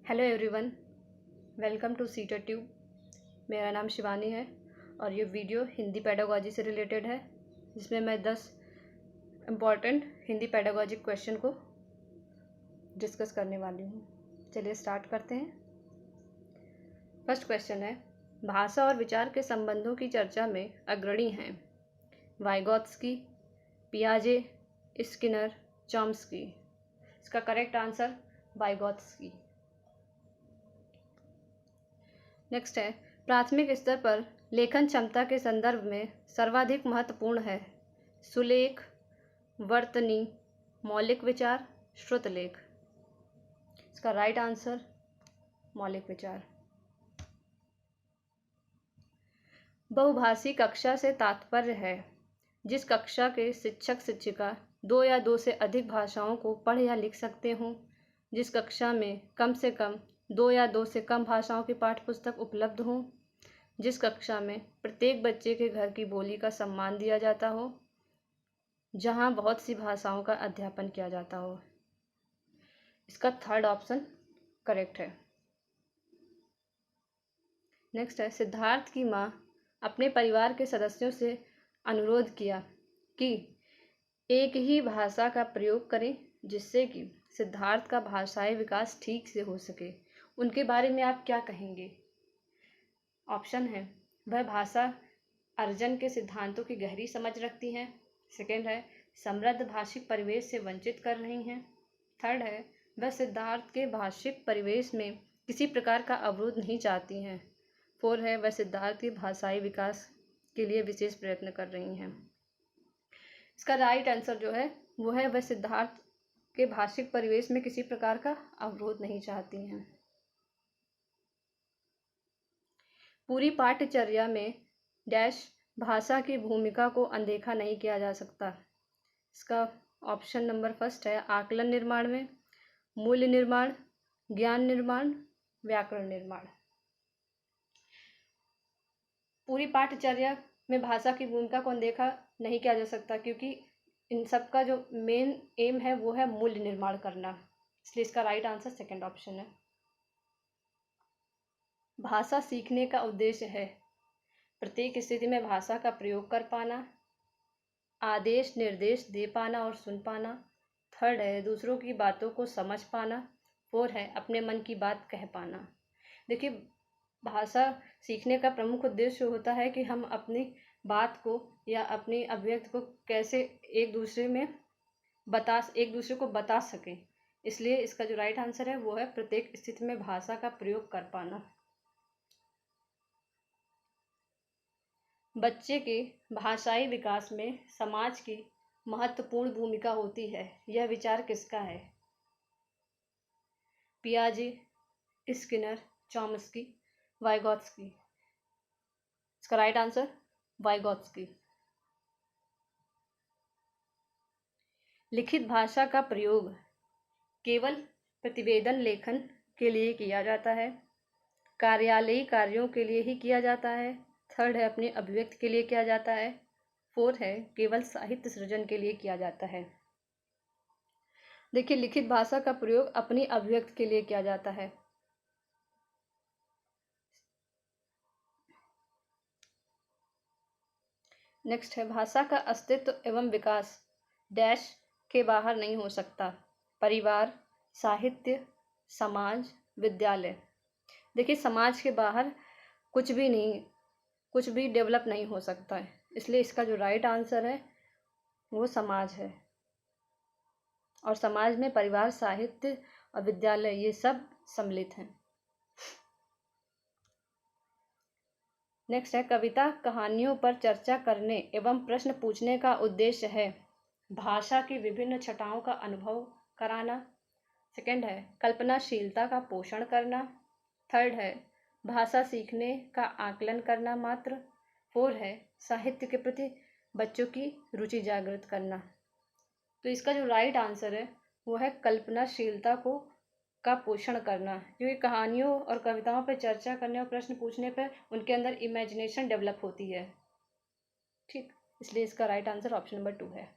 Hello everyone, welcome two seater tube. मेरा नाम शिवानी है और ये वीडियो हिंदी पेडागोजी से रिलेटेड है, जिसमें मैं 10 इम्पॉर्टेंट हिंदी पेडागोजिक क्वेश्चन को डिस्कस करने वाली हूँ। चलिए स्टार्ट करते हैं। फर्स्ट क्वेश्चन है, भाषा और विचार के संबंधों की चर्चा में अग्रणी हैं वाइगोत्स्की, पियाजे, स्किनर, चॉम्स्की। इसका करेक्ट आंसर वाइगोत्स्की। नेक्स्ट है, प्राथमिक स्तर पर लेखन क्षमता के संदर्भ में सर्वाधिक महत्वपूर्ण है सुलेख, वर्तनी, मौलिक विचार, श्रुतलेख। इसका राइट आंसर मौलिक विचार। बहुभाषी कक्षा से तात्पर्य है जिस कक्षा के शिक्षक शिक्षिका 2 या 2 से अधिक भाषाओं को पढ़ या लिख सकते हों, जिस कक्षा में कम से कम 2 या 2 से कम भाषाओं की पाठ्यपुस्तक उपलब्ध हो, जिस कक्षा में प्रत्येक बच्चे के घर की बोली का सम्मान दिया जाता हो, जहां बहुत सी भाषाओं का अध्यापन किया जाता हो। इसका थर्ड ऑप्शन करेक्ट है। नेक्स्ट है, सिद्धार्थ की माँ अपने परिवार के सदस्यों से अनुरोध किया कि एक ही भाषा का प्रयोग करें जिससे कि सिद्धार्थ का भाषाई विकास ठीक से हो सके। उनके बारे में आप क्या कहेंगे? ऑप्शन है, वह भाषा अर्जन के सिद्धांतों की गहरी समझ रखती हैं। सेकंड है, समृद्ध भाषिक परिवेश से वंचित कर रही हैं। थर्ड है, वह सिद्धार्थ के भाषिक परिवेश में किसी प्रकार का अवरोध नहीं चाहती हैं। फोर है, वह सिद्धार्थ के भाषाई विकास के लिए विशेष प्रयत्न कर रही हैं। इसका राइट आंसर जो है वो है, वह सिद्धार्थ के भाषिक परिवेश में किसी प्रकार का अवरोध नहीं चाहती हैं। पूरी पाठ्यचर्या में डैश भाषा की भूमिका को अनदेखा नहीं किया जा सकता। इसका ऑप्शन नंबर फर्स्ट है, आकलन निर्माण में, मूल्य निर्माण, ज्ञान निर्माण, व्याकरण निर्माण। पूरी पाठ्यचर्या में भाषा की भूमिका को अनदेखा नहीं किया जा सकता, क्योंकि इन सब का जो मेन एम है वो है मूल्य निर्माण करना। इसलिए इसका राइट आंसर सेकंड ऑप्शन है। भाषा सीखने का उद्देश्य है प्रत्येक स्थिति में भाषा का प्रयोग कर पाना, आदेश निर्देश दे पाना और सुन पाना। थर्ड है, दूसरों की बातों को समझ पाना। फोर है, अपने मन की बात कह पाना। देखिए, भाषा सीखने का प्रमुख उद्देश्य होता है कि हम अपनी बात को या अपनी अभिव्यक्ति को कैसे एक दूसरे को बता सकें। इसलिए इसका जो राइट आंसर है वो है प्रत्येक स्थिति में भाषा का प्रयोग कर पाना। बच्चे के भाषाई विकास में समाज की महत्वपूर्ण भूमिका होती है, यह विचार किसका है? पियाजे, स्किनर, चॉम्स्की, वाइगोत्स्की। इसका राइट आंसर वाइगोत्स्की। लिखित भाषा का प्रयोग केवल प्रतिवेदन लेखन के लिए किया जाता है, कार्यालयी कार्यों के लिए ही किया जाता है। थर्ड है, अपनी अभिव्यक्ति के लिए किया जाता है। फोर्थ है, केवल साहित्य सृजन के लिए किया जाता है। देखिए, लिखित भाषा का प्रयोग अपनी अभिव्यक्ति के लिए किया जाता है। नेक्स्ट है, भाषा का अस्तित्व एवं विकास डैश के बाहर नहीं हो सकता, परिवार, साहित्य, समाज, विद्यालय। देखिए, समाज के बाहर कुछ भी डेवलप नहीं हो सकता है। इसलिए इसका जो राइट आंसर है वो समाज है, और समाज में परिवार, साहित्य और विद्यालय ये सब सम्मिलित हैं। नेक्स्ट है, कविता कहानियों पर चर्चा करने एवं प्रश्न पूछने का उद्देश्य है भाषा की विभिन्न छटाओं का अनुभव कराना। सेकंड है, कल्पनाशीलता का पोषण करना। थर्ड है, भाषा सीखने का आकलन करना मात्र। फोर है, साहित्य के प्रति बच्चों की रुचि जागृत करना। तो इसका जो राइट आंसर है वो है कल्पनाशीलता का पोषण करना, क्योंकि कहानियों और कविताओं पर चर्चा करने और प्रश्न पूछने पर उनके अंदर इमेजिनेशन डेवलप होती है। ठीक, इसलिए इसका राइट आंसर ऑप्शन नंबर 2 है।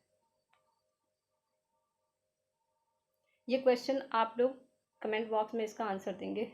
ये क्वेश्चन आप लोग कमेंट बॉक्स में इसका आंसर देंगे।